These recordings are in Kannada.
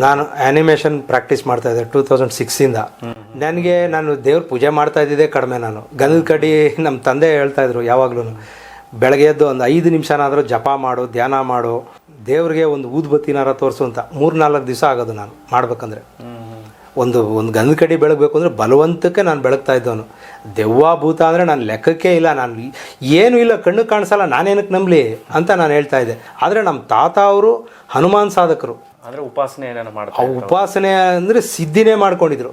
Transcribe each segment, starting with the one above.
ನಾನು ಆ್ಯನಿಮೇಷನ್ ಪ್ರಾಕ್ಟೀಸ್ ಮಾಡ್ತಾ ಇದ್ದೆ 2006ಇಂದ. ನಾನು ದೇವ್ರ ಪೂಜೆ ಮಾಡ್ತಾ ಇದ್ದಿದ್ದೆ ಕಡಿಮೆ. ನಾನು ಗಂಧದ ಕಡ್ಡಿ ನಮ್ಮ ತಂದೆ ಹೇಳ್ತಾ ಇದ್ರು ಯಾವಾಗ್ಲೂ, ಬೆಳಗ್ಗೆ ಎದ್ದು ಒಂದು 5 ನಿಮಿಷನಾದರೂ ಜಪ ಮಾಡು, ಧ್ಯಾನ ಮಾಡು, ದೇವ್ರಿಗೆ ಒಂದು ಊದುಬತ್ತಿನಾರ ತೋರಿಸು ಅಂತ 3-4 ದಿವಸ ಆಗೋದು ನಾನು ಮಾಡ್ಬೇಕಂದ್ರೆ. ಒಂದು ಗಂಧದ ಕಡ್ಡಿ ಬೆಳಗಬೇಕು ಅಂದರೆ ಬಲವಂತಕ್ಕೆ ನಾನು ಬೆಳಗ್ತಾ ಇದ್ದವನು. ದೆವ್ವ ಭೂತ ಅಂದರೆ ನಾನು ಲೆಕ್ಕಕ್ಕೆ ಇಲ್ಲ, ನಾನು ಏನೂ ಇಲ್ಲ, ಕಣ್ಣು ಕಾಣಿಸಲ್ಲ, ನಾನೇನಕ್ಕೆ ನಂಬಲಿ ಅಂತ ನಾನು ಹೇಳ್ತಾ ಇದ್ದೆ. ಆದರೆ ನಮ್ಮ ತಾತ ಅವರು ಹನುಮಾನ್ ಸಾಧಕರು. ಅಂದರೆ ಉಪಾಸನೆ ಅಂದರೆ ಸಿದ್ಧಿನೇ ಮಾಡ್ಕೊಂಡಿದ್ರು.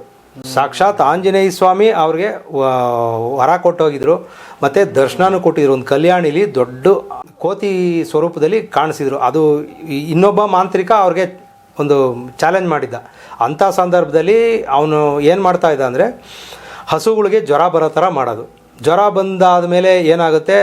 ಸಾಕ್ಷಾತ್ ಆಂಜನೇಯ ಸ್ವಾಮಿ ಅವ್ರಿಗೆ ವರ ಕೊಟ್ಟೋಗಿದ್ರು, ಮತ್ತು ದರ್ಶನನೂ ಕೊಟ್ಟಿದ್ರು. ಒಂದು ಕಲ್ಯಾಣಿಲಿ ದೊಡ್ಡ ಕೋತಿ ಸ್ವರೂಪದಲ್ಲಿ ಕಾಣಿಸಿದ್ರು. ಅದು ಇನ್ನೊಬ್ಬ ಮಾಂತ್ರಿಕ ಅವ್ರಿಗೆ ಒಂದು ಚಾಲೆಂಜ್ ಮಾಡಿದ್ದ. ಅಂಥ ಸಂದರ್ಭದಲ್ಲಿ ಅವನು ಏನು ಮಾಡ್ತಾ ಇದ್ದ ಅಂದರೆ, ಹಸುಗಳಿಗೆ ಜ್ವರ ಬರೋ ಥರ ಮಾಡೋದು. ಜ್ವರ ಬಂದಾದ ಮೇಲೆ ಏನಾಗುತ್ತೆ,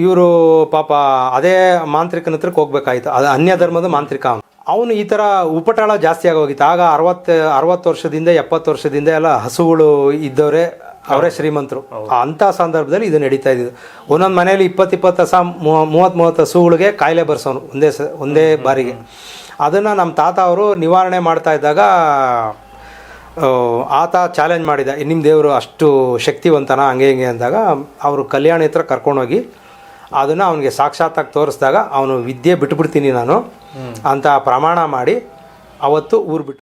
ಇವರು ಪಾಪ ಅದೇ ಮಾಂತ್ರಿಕನ ಹತ್ರಕ್ಕೆ ಹೋಗ್ಬೇಕಾಯ್ತು. ಅದು ಅನ್ಯ ಧರ್ಮದ ಮಾಂತ್ರಿಕ. ಅವನು ಈ ಥರ ಉಪಟಳ ಜಾಸ್ತಿ ಆಗೋಗಿತ್ತು. ಆಗ 60 ವರ್ಷದಿಂದ 70 ವರ್ಷದಿಂದ ಎಲ್ಲ ಹಸುಗಳು ಇದ್ದವರೇ, ಅವರೇ ಶ್ರೀಮಂತರು. ಅಂಥ ಸಂದರ್ಭದಲ್ಲಿ ಇದು ನಡೀತಾ ಇದ್ದಿದ್ದು. ಒಂದೊಂದು ಮನೆಯಲ್ಲಿ 20 ಹಸ 30 ಹಸುಗಳಿಗೆ ಕಾಯಿಲೆ ಬರ್ಸೋನು ಒಂದೇ ಬಾರಿಗೆ. ಅದನ್ನು ನಮ್ಮ ತಾತ ಅವರು ನಿವಾರಣೆ ಮಾಡ್ತಾ ಇದ್ದಾಗ ಆತ ಚಾಲೆಂಜ್ ಮಾಡಿದ, ನಿಮ್ಮ ದೇವರು ಅಷ್ಟು ಶಕ್ತಿವಂತನ ಹಂಗೆ ಹಿಂಗೆ ಅಂದಾಗ ಅವರು ಕಲ್ಯಾಣಿ ಹತ್ರ ಕರ್ಕೊಂಡೋಗಿ ಅದನ್ನು ಅವನಿಗೆ ಸಾಕ್ಷಾತ್ತಾಗಿ ತೋರಿಸಿದಾಗ ಅವನು ವಿದ್ಯೆ ಬಿಟ್ಬಿಡ್ತೀನಿ ನಾನು ಅಂತ ಪ್ರಮಾಣ ಮಾಡಿ ಅವತ್ತು ಊರು ಬಿಟ್ಟು